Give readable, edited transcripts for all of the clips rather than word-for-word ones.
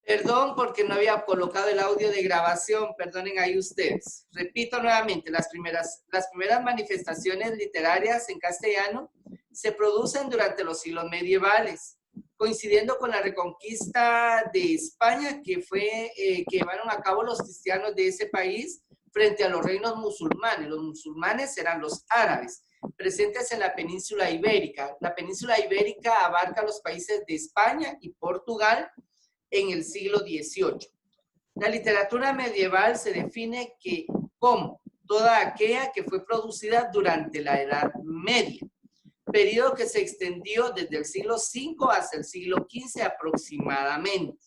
Perdón porque no había colocado el audio de grabación, perdonen ahí ustedes. Repito nuevamente, las primeras manifestaciones literarias en castellano se producen durante los siglos medievales, coincidiendo con la reconquista de España que llevaron a cabo los cristianos de ese país frente a los reinos musulmanes. Los musulmanes eran los árabes, presentes en la península ibérica. La península ibérica abarca los países de España y Portugal en el siglo XVIII. La literatura medieval se define como toda aquella que fue producida durante la Edad Media, periodo que se extendió desde el siglo V hasta el siglo XV aproximadamente.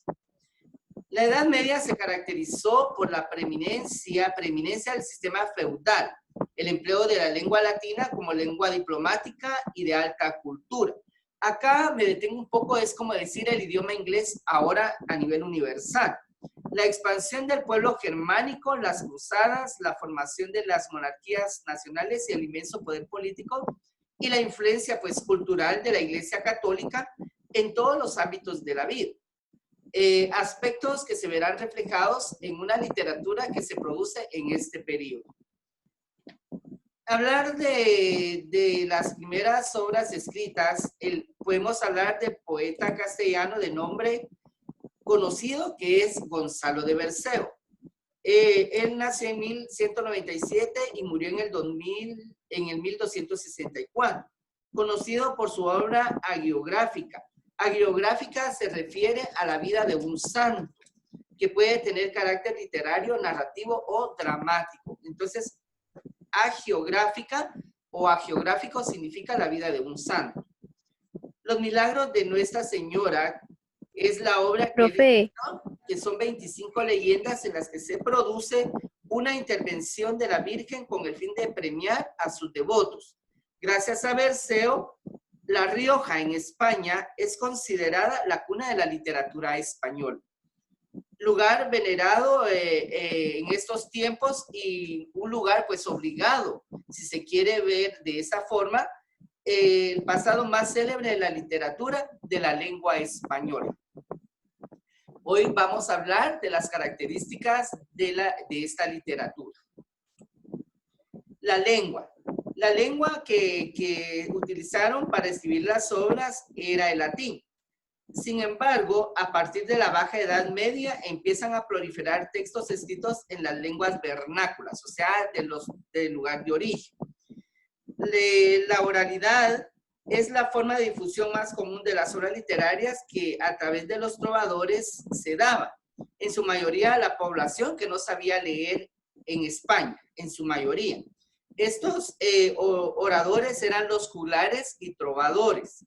La Edad Media se caracterizó por la preeminencia del sistema feudal, el empleo de la lengua latina como lengua diplomática y de alta cultura. Acá me detengo un poco, es como decir el idioma inglés ahora a nivel universal. La expansión del pueblo germánico, las cruzadas, la formación de las monarquías nacionales y el inmenso poder político y la influencia pues, cultural de la Iglesia Católica en todos los ámbitos de la vida. Aspectos que se verán reflejados en una literatura que se produce en este periodo. Hablar de las primeras obras escritas, podemos hablar del poeta castellano de nombre conocido que es Gonzalo de Berceo. Él nació en 1197 y murió en el 1264, conocido por su obra hagiográfica. Hagiográfica se refiere a la vida de un santo, que puede tener carácter literario, narrativo o dramático. Entonces, hagiográfica o hagiográfico significa la vida de un santo. Los milagros de Nuestra Señora es la obra que son 25 leyendas en las que se produce una intervención de la Virgen con el fin de premiar a sus devotos. Gracias a Berceo, La Rioja en España es considerada la cuna de la literatura española. Lugar venerado en estos tiempos y un lugar pues obligado, si se quiere ver de esa forma, el pasado más célebre de la literatura de la lengua española. Hoy vamos a hablar de las características de esta literatura. La lengua. La lengua que utilizaron para escribir las obras era el latín. Sin embargo, a partir de la Baja Edad Media empiezan a proliferar textos escritos en las lenguas vernáculas, o sea, del lugar de origen. La oralidad es la forma de difusión más común de las obras literarias que a través de los trovadores se daba. En su mayoría a la población que no sabía leer en España, en su mayoría. Estos oradores eran los juglares y trovadores,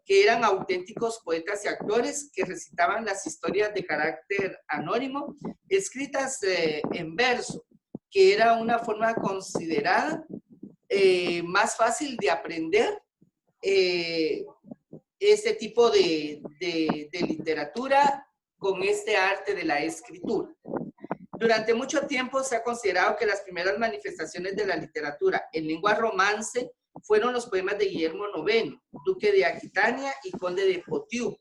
que eran auténticos poetas y actores que recitaban las historias de carácter anónimo, escritas en verso, que era una forma considerada más fácil de aprender este tipo de literatura con este arte de la escritura. Durante mucho tiempo se ha considerado que las primeras manifestaciones de la literatura en lengua romance fueron los poemas de Guillermo IX, duque de Aquitania y conde de Poitou,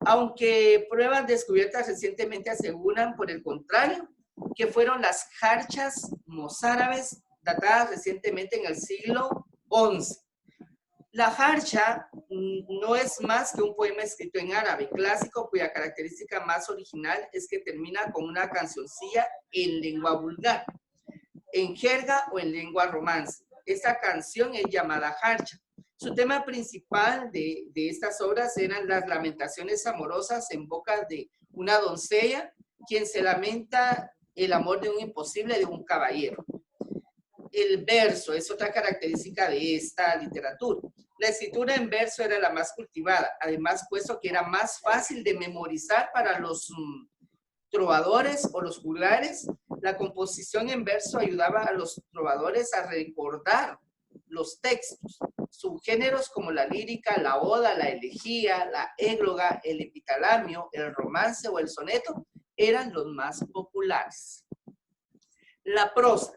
aunque pruebas descubiertas recientemente aseguran, por el contrario, que fueron las jarchas mozárabes datadas recientemente en el siglo XI. La jarcha no es más que un poema escrito en árabe clásico cuya característica más original es que termina con una cancioncilla en lengua vulgar, en jerga o en lengua romance. Esta canción es llamada jarcha. Su tema principal de estas obras eran las lamentaciones amorosas en boca de una doncella, quien se lamenta el amor de un imposible de un caballero. El verso es otra característica de esta literatura. La escritura en verso era la más cultivada, además puesto que era más fácil de memorizar para los trovadores o los juglares. La composición en verso ayudaba a los trovadores a recordar los textos. Subgéneros como la lírica, la oda, la elegía, la égloga, el epitalamio, el romance o el soneto eran los más populares. La prosa.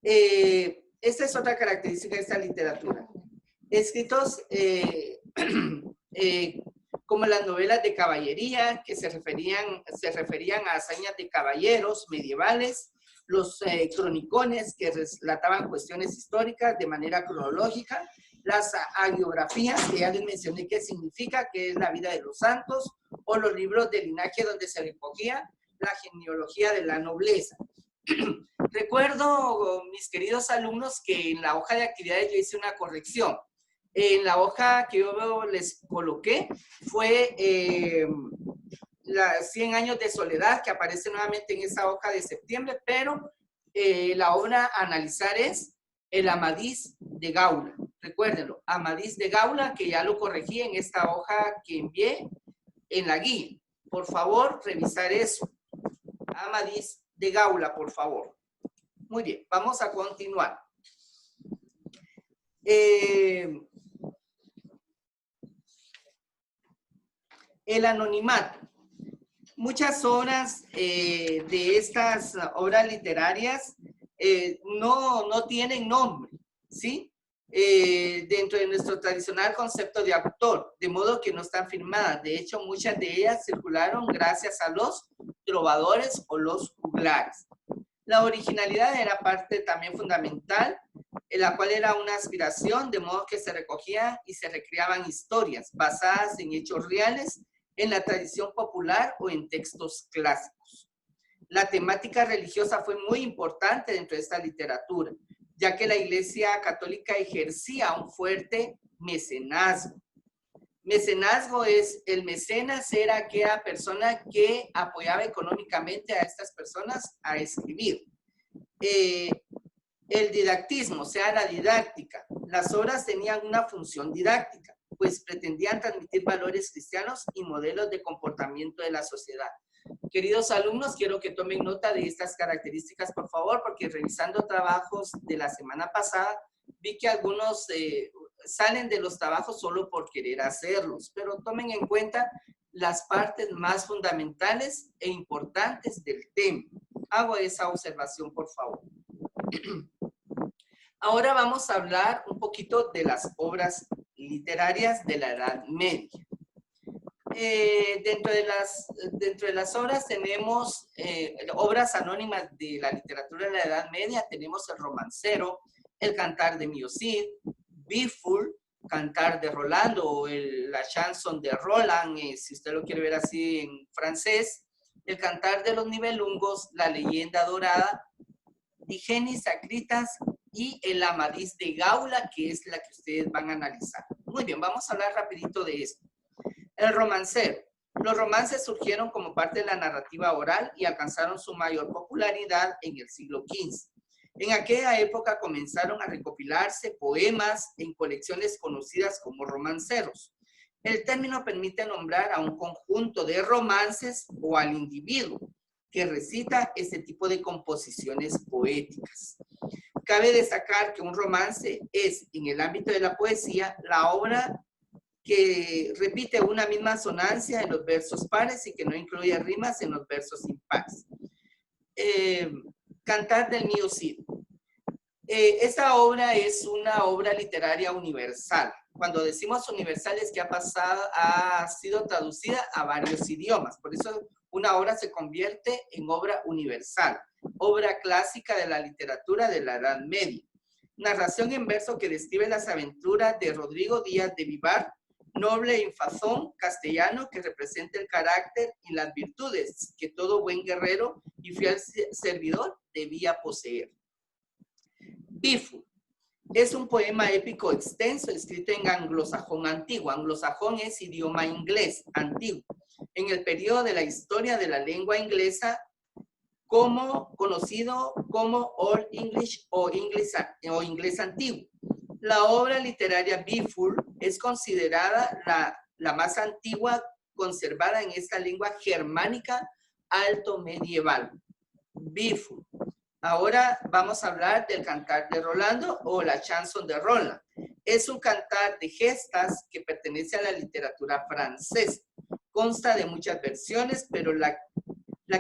Esta es otra característica de esta literatura. Escritos como las novelas de caballería, que se referían a hazañas de caballeros medievales, los cronicones, que relataban cuestiones históricas de manera cronológica, las hagiografías, que ya les mencioné qué significa, que es la vida de los santos, o los libros de linaje donde se recogía la genealogía de la nobleza. Recuerdo, mis queridos alumnos, que en la hoja de actividades yo hice una corrección. En la hoja que yo les coloqué fue la 100 años de soledad, que aparece nuevamente en esa hoja de septiembre, pero la obra a analizar es el Amadís de Gaula. Recuérdenlo, Amadís de Gaula, que ya lo corregí en esta hoja que envié en la guía. Por favor, revisar eso. Amadís de Gaula, por favor. Muy bien, vamos a continuar. El anonimato. Muchas obras de estas obras literarias no tienen nombre, ¿sí? Dentro de nuestro tradicional concepto de autor, de modo que no están firmadas. De hecho, muchas de ellas circularon gracias a los trovadores o los juglares. La originalidad era parte también fundamental, en la cual era una aspiración, de modo que se recogían y se recreaban historias basadas en hechos reales, en la tradición popular o en textos clásicos. La temática religiosa fue muy importante dentro de esta literatura, ya que la Iglesia Católica ejercía un fuerte mecenazgo. Mecenazgo es, el mecenas era aquella persona que apoyaba económicamente a estas personas a escribir. El didactismo, o sea, la didáctica. Las obras tenían una función didáctica, pues pretendían transmitir valores cristianos y modelos de comportamiento de la sociedad. Queridos alumnos, quiero que tomen nota de estas características, por favor, porque revisando trabajos de la semana pasada, vi que algunos salen de los trabajos solo por querer hacerlos, pero tomen en cuenta las partes más fundamentales e importantes del tema. Hago esa observación, por favor. Ahora vamos a hablar un poquito de las obras literarias de la Edad Media. Dentro de las obras tenemos obras anónimas de la literatura de la Edad Media. Tenemos el romancero, el cantar de Mio Cid, Biful, cantar de Rolando o la chanson de Roland, si usted lo quiere ver así en francés, el cantar de los Nibelungos, la leyenda dorada, Digenis Acritas y el Amadís de Gaula, que es la que ustedes van a analizar. Muy bien, vamos a hablar rapidito de esto. El romancero. Los romances surgieron como parte de la narrativa oral y alcanzaron su mayor popularidad en el siglo XV. En aquella época comenzaron a recopilarse poemas en colecciones conocidas como romanceros. El término permite nombrar a un conjunto de romances o al individuo que recita este tipo de composiciones poéticas. Cabe destacar que un romance es, en el ámbito de la poesía, la obra que repite una misma sonancia en los versos pares y que no incluye rimas en los versos impares. Cantar del Mio Cid. Esta obra es una obra literaria universal. Cuando decimos universal es que ha sido traducida a varios idiomas. Por eso una obra se convierte en obra universal, obra clásica de la literatura de la Edad Media. Narración en verso que describe las aventuras de Rodrigo Díaz de Vivar, noble en fazón castellano que representa el carácter y las virtudes que todo buen guerrero y fiel servidor debía poseer. Biful es un poema épico extenso escrito en anglosajón antiguo. Anglosajón es idioma inglés antiguo. En el periodo de la historia de la lengua inglesa, conocido como Old English o inglés antiguo. La obra literaria Biful es considerada la más antigua conservada en esta lengua germánica alto medieval. Biful. Ahora vamos a hablar del cantar de Rolando o la chanson de Roland. Es un cantar de gestas que pertenece a la literatura francesa. Consta de muchas versiones, pero la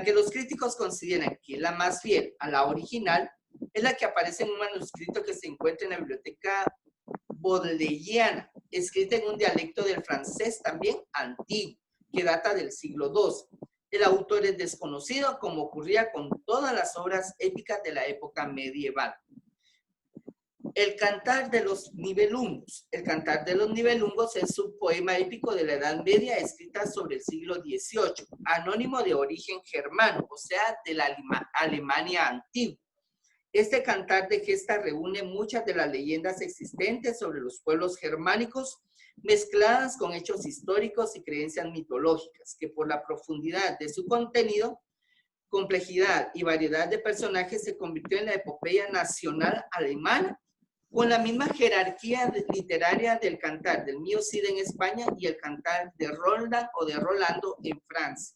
que los críticos consideran que es la más fiel a la original es la que aparece en un manuscrito que se encuentra en la biblioteca bodleiana escrita en un dialecto del francés también antiguo, que data del siglo II. El autor es desconocido, como ocurría con todas las obras épicas de la época medieval. El Cantar de los Nibelungos. El Cantar de los Nibelungos es un poema épico de la Edad Media escrita sobre el siglo XVIII, anónimo de origen germano, o sea, de la Alemania antigua. Este cantar de gesta reúne muchas de las leyendas existentes sobre los pueblos germánicos, mezcladas con hechos históricos y creencias mitológicas, que por la profundidad de su contenido, complejidad y variedad de personajes se convirtió en la epopeya nacional alemana, con la misma jerarquía literaria del Cantar del Mío Cid en España y el Cantar de Roland o de Rolando en Francia.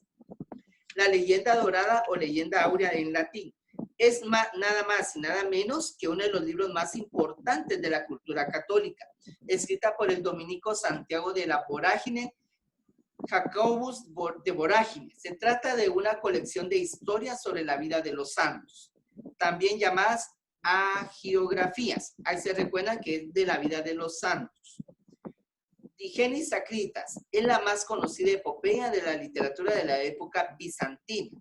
La leyenda dorada o leyenda áurea en latín es nada más y nada menos que uno de los libros más importantes de la cultura católica, escrita por el dominico Santiago de la Vorágine, Jacobus de Vorágine. Se trata de una colección de historias sobre la vida de los santos, también llamadas agiografías. Ahí se recuerda que es de la vida de los santos. Digenis Sacritas es la más conocida epopeya de la literatura de la época bizantina.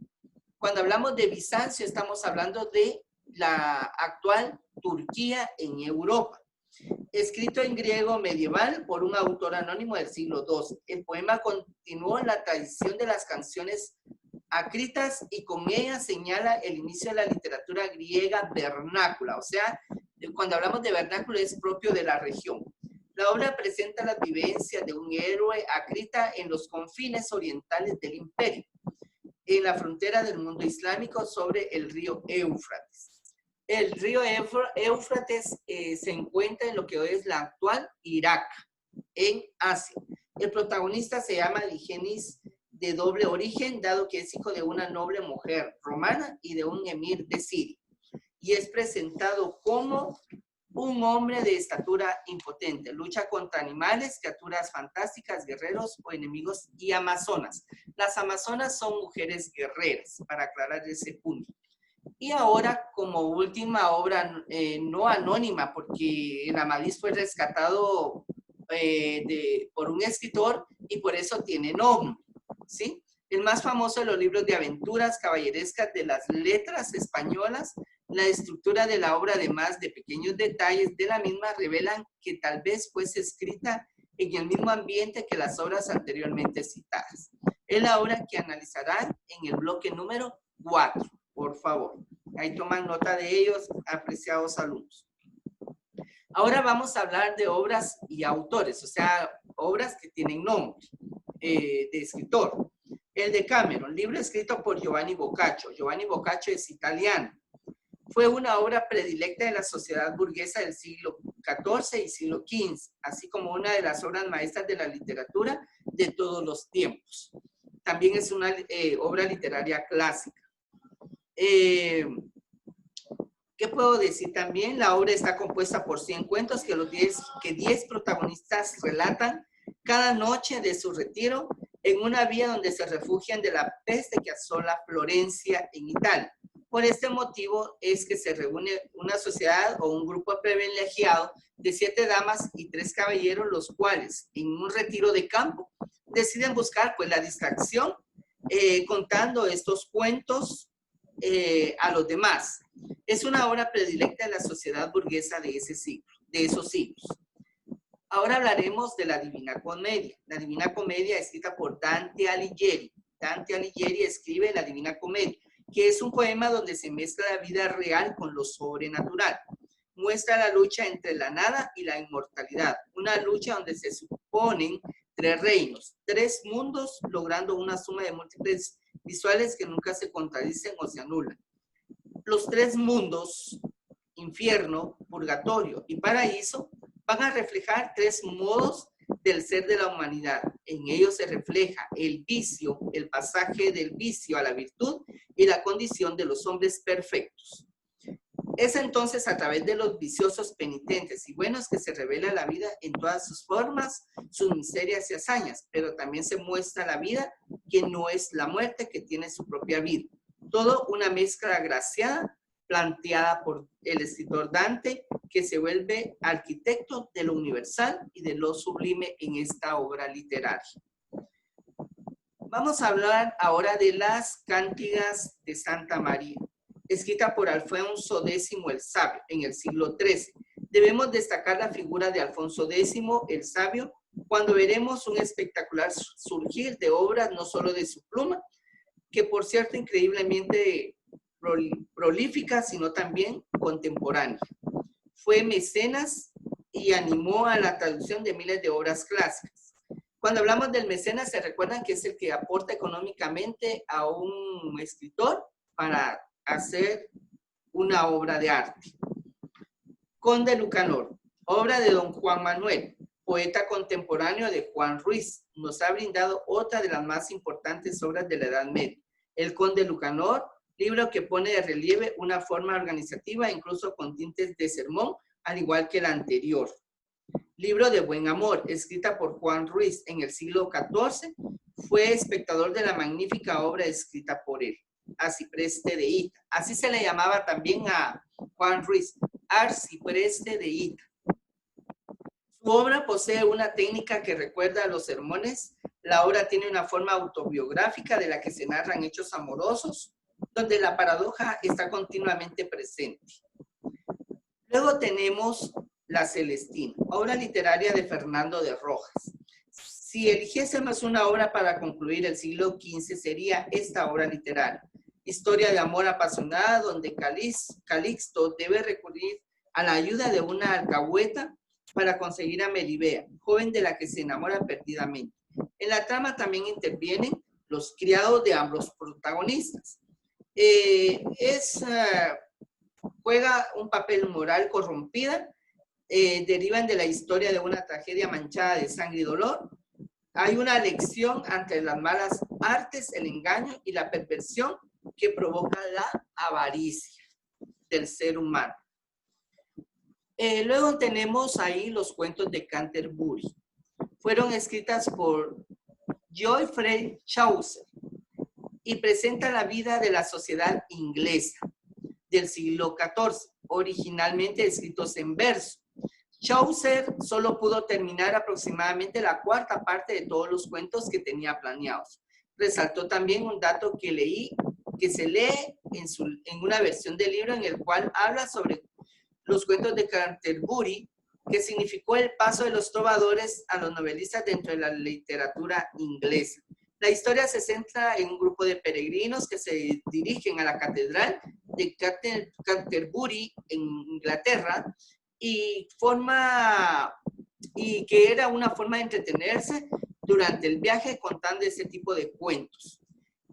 Cuando hablamos de Bizancio, estamos hablando de la actual Turquía en Europa. Escrito en griego medieval por un autor anónimo del siglo II. El poema continuó la tradición de las canciones acritas y con ella señala el inicio de la literatura griega vernácula. O sea, cuando hablamos de vernáculo es propio de la región. La obra presenta las vivencias de un héroe acrita en los confines orientales del imperio, en la frontera del mundo islámico sobre el río Éufrates. El río Éufrates se encuentra en lo que hoy es la actual Irak, en Asia. El protagonista se llama Digenis, de doble origen, dado que es hijo de una noble mujer romana y de un emir de Siria. Y es presentado como un hombre de estatura impotente. Lucha contra animales, criaturas fantásticas, guerreros o enemigos y amazonas. Las amazonas son mujeres guerreras, para aclarar ese punto. Y ahora, como última obra no anónima, porque el Amadís fue rescatado por un escritor y por eso tiene nombre, ¿sí? El más famoso de los libros de aventuras caballerescas de las letras españolas. La estructura de la obra, además de pequeños detalles de la misma, revelan que tal vez fuese escrita en el mismo ambiente que las obras anteriormente citadas. Es la obra que analizarán en el bloque número 4, por favor. Ahí toman nota de ellos, apreciados alumnos. Ahora vamos a hablar de obras y autores, o sea, obras que tienen nombre de escritor. El Decameron, libro escrito por Giovanni Boccaccio. Giovanni Boccaccio es italiano. Fue una obra predilecta de la sociedad burguesa del siglo XIV y siglo XV, así como una de las obras maestras de la literatura de todos los tiempos. También es una obra literaria clásica. ¿Qué puedo decir también? La obra está compuesta por 100 cuentos que 10 protagonistas relatan cada noche de su retiro en una vía donde se refugian de la peste que asola Florencia en Italia. Por este motivo es que se reúne una sociedad o un grupo privilegiado de 7 damas y 3 caballeros, los cuales en un retiro de campo deciden buscar pues la distracción contando estos cuentos a los demás. Es una obra predilecta de la sociedad burguesa de esos siglos. Ahora hablaremos de la Divina Comedia. La Divina Comedia escrita por Dante Alighieri. Dante Alighieri escribe la Divina Comedia, que es un poema donde se mezcla la vida real con lo sobrenatural. Muestra la lucha entre la nada y la inmortalidad, una lucha donde se suponen 3 reinos, 3 mundos, logrando una suma de múltiples visuales que nunca se contradicen o se anulan. Los 3 mundos, infierno, purgatorio y paraíso, van a reflejar 3 modos del ser de la humanidad. En ellos se refleja el vicio, el pasaje del vicio a la virtud y la condición de los hombres perfectos. Es entonces a través de los viciosos penitentes y buenos que se revela la vida en todas sus formas, sus miserias y hazañas, pero también se muestra la vida que no es la muerte, que tiene su propia vida. Todo una mezcla agraciada planteada por el escritor Dante, que se vuelve arquitecto de lo universal y de lo sublime en esta obra literaria. Vamos a hablar ahora de las Cántigas de Santa María, escrita por Alfonso X el Sabio en el siglo XIII. Debemos destacar la figura de Alfonso X el Sabio cuando veremos un espectacular surgir de obras no solo de su pluma, que por cierto increíblemente prolífica, sino también contemporánea. Fue mecenas y animó a la traducción de miles de obras clásicas. Cuando hablamos del mecenas, se recuerdan que es el que aporta económicamente a un escritor para hacer una obra de arte. Conde Lucanor, obra de don Juan Manuel, poeta contemporáneo de Juan Ruiz, nos ha brindado otra de las más importantes obras de la Edad Media. El Conde Lucanor, libro que pone de relieve una forma organizativa, incluso con tintes de sermón, al igual que el anterior. Libro de Buen Amor, escrita por Juan Ruiz en el siglo XIV, fue espectador de la magnífica obra escrita por él, Arcipreste de Hita. Así se le llamaba también a Juan Ruiz, Arcipreste de Hita. Su obra posee una técnica que recuerda a los sermones. La obra tiene una forma autobiográfica de la que se narran hechos amorosos, donde la paradoja está continuamente presente. Luego tenemos La Celestina, obra literaria de Fernando de Rojas. Si eligiésemos una obra para concluir el siglo XV, sería esta obra literaria. Historia de amor apasionada, donde Calixto debe recurrir a la ayuda de una alcahueta para conseguir a Melibea, joven de la que se enamora perdidamente. En la trama también intervienen los criados de ambos protagonistas. Juega un papel moral corrompida, derivan de la historia de una tragedia manchada de sangre y dolor. Hay una lección ante las malas artes, el engaño y la perversión que provoca la avaricia del ser humano. Luego tenemos ahí los cuentos de Canterbury. Fueron escritas por Geoffrey Chaucer y presentan la vida de la sociedad inglesa del siglo XIV, originalmente escritos en verso. Chaucer solo pudo terminar aproximadamente la cuarta parte de todos los cuentos que tenía planeados. Resaltó también un dato que leí, que se lee en una versión del libro en el cual habla sobre los cuentos de Canterbury, que significó el paso de los trovadores a los novelistas dentro de la literatura inglesa. La historia se centra en un grupo de peregrinos que se dirigen a la catedral de Canterbury en Inglaterra y que era una forma de entretenerse durante el viaje contando ese tipo de cuentos.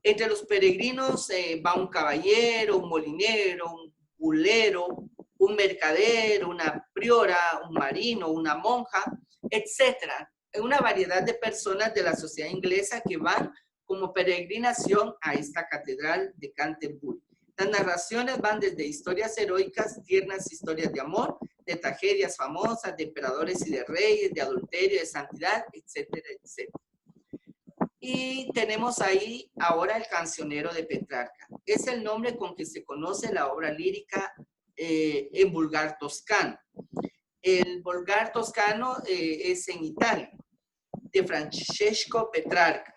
Entre los peregrinos va un caballero, un molinero, un bulero, un mercader, una priora, un marino, una monja, etcétera. Una variedad de personas de la sociedad inglesa que van como peregrinación a esta catedral de Canterbury. Las narraciones van desde historias heroicas, tiernas historias de amor, de tragedias famosas, de emperadores y de reyes, de adulterio, de santidad, etcétera, etcétera. Y tenemos ahí ahora El cancionero de Petrarca. Es el nombre con que se conoce la obra lírica en vulgar toscano. El vulgar toscano es en Italia, de Francesco Petrarca,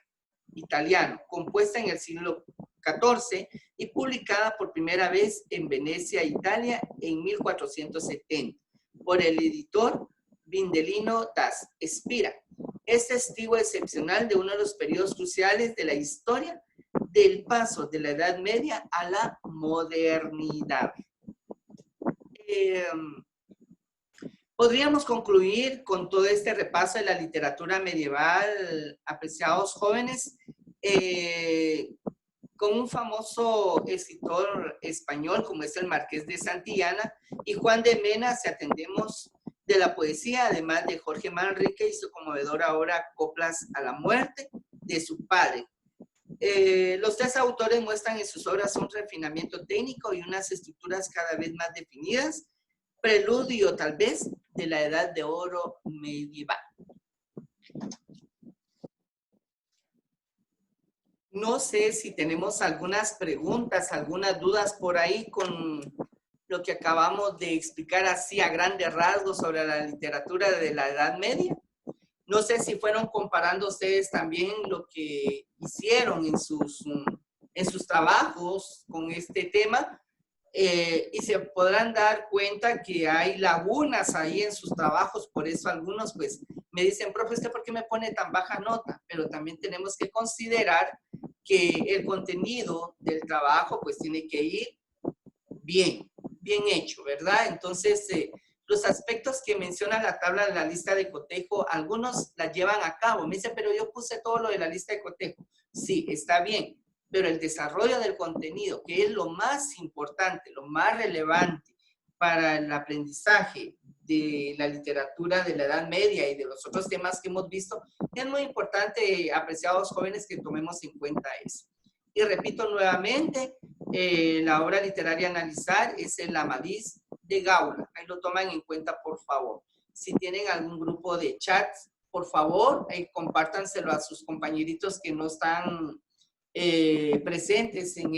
italiano, compuesta en el siglo XIV y publicada por primera vez en Venecia, Italia, en 1470, por el editor Vindelino da Spira. Es testigo excepcional de uno de los periodos cruciales de la historia del paso de la Edad Media a la modernidad. Podríamos concluir con todo este repaso de la literatura medieval, apreciados jóvenes, con un famoso escritor español como es el Marqués de Santillana y Juan de Mena, si atendemos de la poesía, además de Jorge Manrique y su conmovedora obra Coplas a la muerte de su padre. Los tres autores muestran en sus obras un refinamiento técnico y unas estructuras cada vez más definidas, preludio tal vez de la Edad de Oro medieval. No sé si tenemos algunas preguntas, algunas dudas por ahí con lo que acabamos de explicar así a grandes rasgos sobre la literatura de la Edad Media. No sé si fueron comparando ustedes también lo que hicieron en sus trabajos con este tema, y se podrán dar cuenta que hay lagunas ahí en sus trabajos. Por eso algunos pues me dicen, profe, ¿usted por qué me pone tan baja nota? Pero también tenemos que considerar que el contenido del trabajo pues tiene que ir bien hecho, ¿verdad? Entonces, los aspectos que menciona la tabla de la lista de cotejo, algunos la llevan a cabo. Me dicen, pero yo puse todo lo de la lista de cotejo. Sí, está bien, pero el desarrollo del contenido, que es lo más importante, lo más relevante para el aprendizaje de la literatura de la Edad Media y de los otros temas que hemos visto, es muy importante, apreciados jóvenes, que tomemos en cuenta eso. Y repito nuevamente, la obra literaria a analizar es el Amadís de Gaula. Ahí lo toman en cuenta, por favor. Si tienen algún grupo de chats, por favor, compártanselo a sus compañeritos que no están presentes en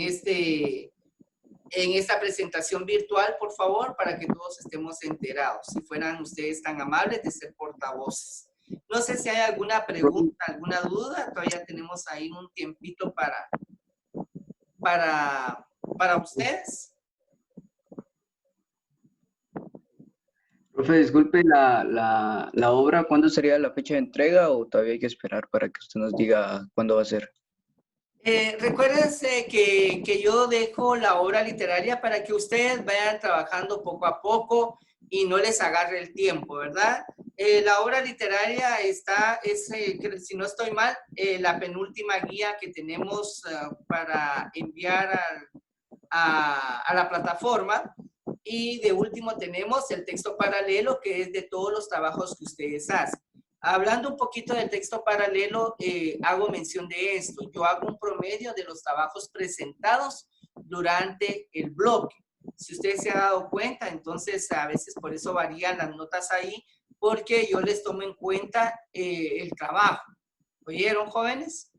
esta presentación virtual, por favor, para que todos estemos enterados. Si fueran ustedes tan amables de ser portavoces. No sé si hay alguna pregunta, alguna duda. Todavía tenemos ahí un tiempito para ustedes. Profe, disculpe, la obra, ¿cuándo sería la fecha de entrega o todavía hay que esperar para que usted nos diga cuándo va a ser? Recuérdense que yo dejo la obra literaria para que ustedes vayan trabajando poco a poco y no les agarre el tiempo, ¿verdad? La obra literaria si no estoy mal, la penúltima guía que tenemos para enviar a la plataforma. Y de último tenemos el texto paralelo, que es de todos los trabajos que ustedes hacen. Hablando un poquito del texto paralelo, hago mención de esto. Yo hago un promedio de los trabajos presentados durante el bloque. Si ustedes se han dado cuenta, entonces a veces por eso varían las notas ahí, porque yo les tomo en cuenta el trabajo. ¿Oyeron, jóvenes?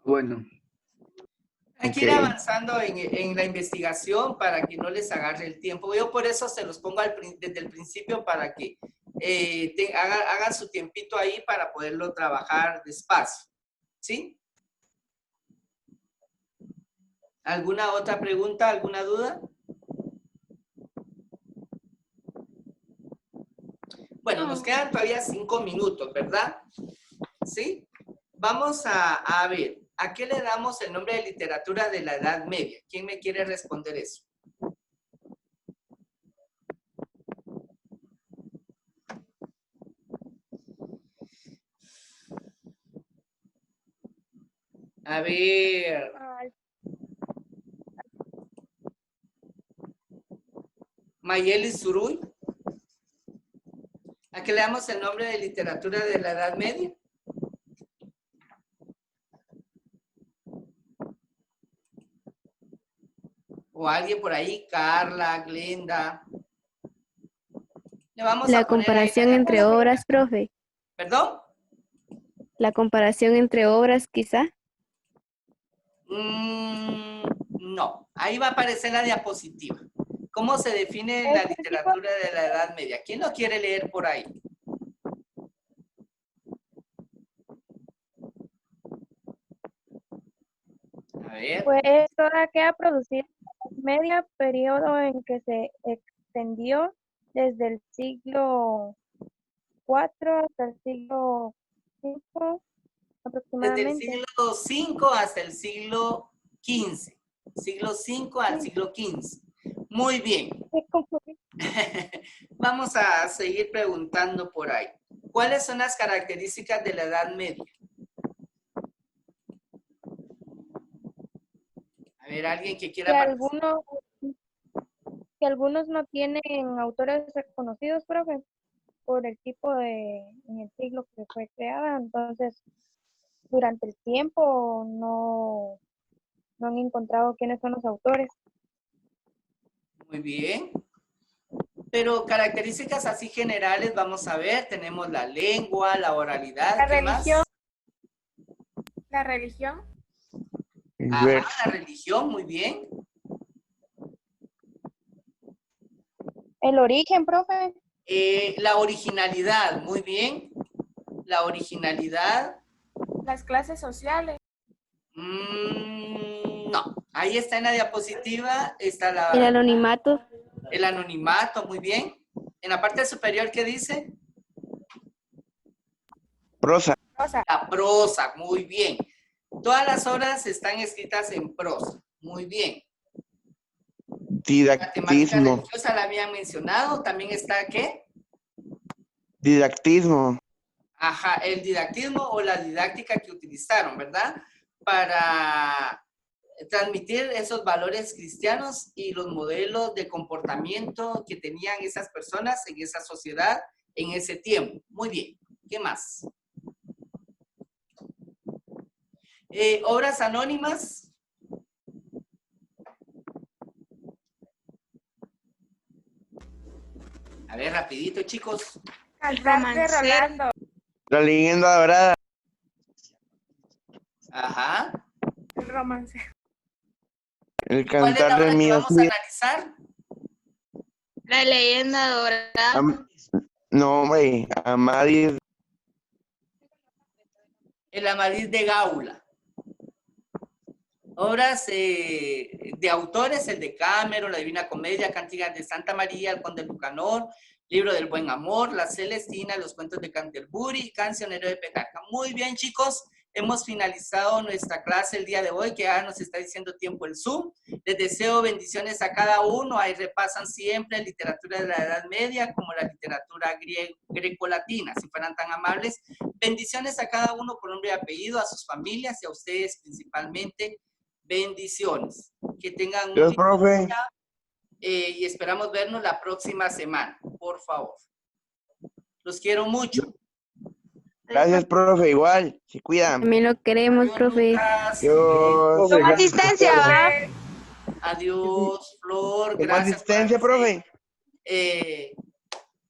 Bueno. Hay que ir avanzando en la investigación para que no les agarre el tiempo. Yo por eso se los pongo desde el principio para que hagan su tiempito ahí para poderlo trabajar despacio. ¿Sí? ¿Alguna otra pregunta? ¿Alguna duda? Bueno, nos quedan todavía 5 minutos, ¿verdad? ¿Sí? Vamos a ver. ¿A qué le damos el nombre de literatura de la Edad Media? ¿Quién me quiere responder eso? A ver. Mayeli Zuruy. ¿A qué le damos el nombre de literatura de la Edad Media? O alguien por ahí, Carla, Glenda. Le vamos La a poner comparación ahí entre obras, profe. ¿Perdón? La comparación entre obras, quizá. No, ahí va a aparecer la diapositiva. ¿Cómo se define la literatura de la Edad Media? ¿Quién lo quiere leer por ahí? A ver. Pues toda aquella producida en media periodo en que se extendió desde el siglo IV hasta el siglo V aproximadamente. Desde el siglo V hasta el siglo XV. Siglo V al siglo XV. Muy bien. Vamos a seguir preguntando por ahí. ¿Cuáles son las características de la Edad Media? A ver, alguien que quiera participar. Que algunos no tienen autores reconocidos, profe, por el tipo en el siglo que fue creada. Entonces, durante el tiempo no han encontrado quiénes son los autores. Muy bien. Pero características así generales, vamos a ver, tenemos la lengua, la oralidad, ¿qué religión. más? La religión. Ajá, la religión, muy bien. El origen, profe. La originalidad, muy bien. La originalidad. Las clases sociales. No, ahí está en la diapositiva, está El anonimato. el anonimato, muy bien. En la parte superior, ¿qué dice? Prosa. Rosa. La prosa, muy bien. Todas las obras están escritas en prosa, muy bien. La temática Didactismo. religiosa la habían mencionado, también está, ¿qué? Didactismo. Ajá, el didactismo o la didáctica que utilizaron, ¿verdad? Para transmitir esos valores cristianos y los modelos de comportamiento que tenían esas personas en esa sociedad en ese tiempo. Muy bien, ¿qué más? Obras anónimas. A ver, rapidito, chicos. Cantar de Rolando. La leyenda dorada. Ajá. El romance. El ¿Cuál es la cantar obra de que Midas. vamos a analizar? La leyenda dorada. No, hombre, Amadís. El Amadís de Gaula. Obras de autores, el de Cameron, la Divina Comedia, Cantigas de Santa María, el Conde Lucanor, Libro del Buen Amor, La Celestina, Los Cuentos de Canterbury, Cancionero de Petrarca. Muy bien, chicos, hemos finalizado nuestra clase el día de hoy, que ya nos está diciendo tiempo el Zoom. Les deseo bendiciones a cada uno. Ahí repasan siempre literatura de la Edad Media, como la literatura greco-latina, si fueran tan amables. Bendiciones a cada uno por nombre y apellido, a sus familias y a ustedes principalmente. Bendiciones. Que tengan un Dios, lindo profe. día, y esperamos vernos la próxima semana, por favor. Los quiero mucho. Gracias, profe. Igual. Se cuidan. También lo queremos, Adiós, profe. Lucas. Dios. Toma asistencia, ¿va? Adiós, Flor. ¿Toma Gracias asistencia, profe?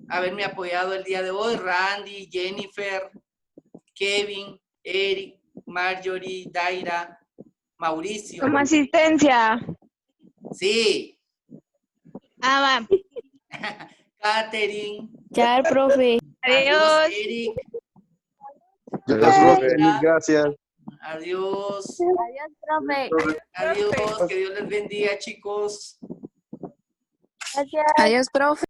haberme apoyado el día de hoy. Randy, Jennifer, Kevin, Eric, Marjorie, Daira, Mauricio. Toma asistencia. Sí. Ah, va. Catherine. Chao, profe. Adiós. Eric. Adiós, profe. Mil gracias. Adiós. Adiós, profe. Adiós. Que Dios les bendiga, chicos. Gracias. Adiós, profe.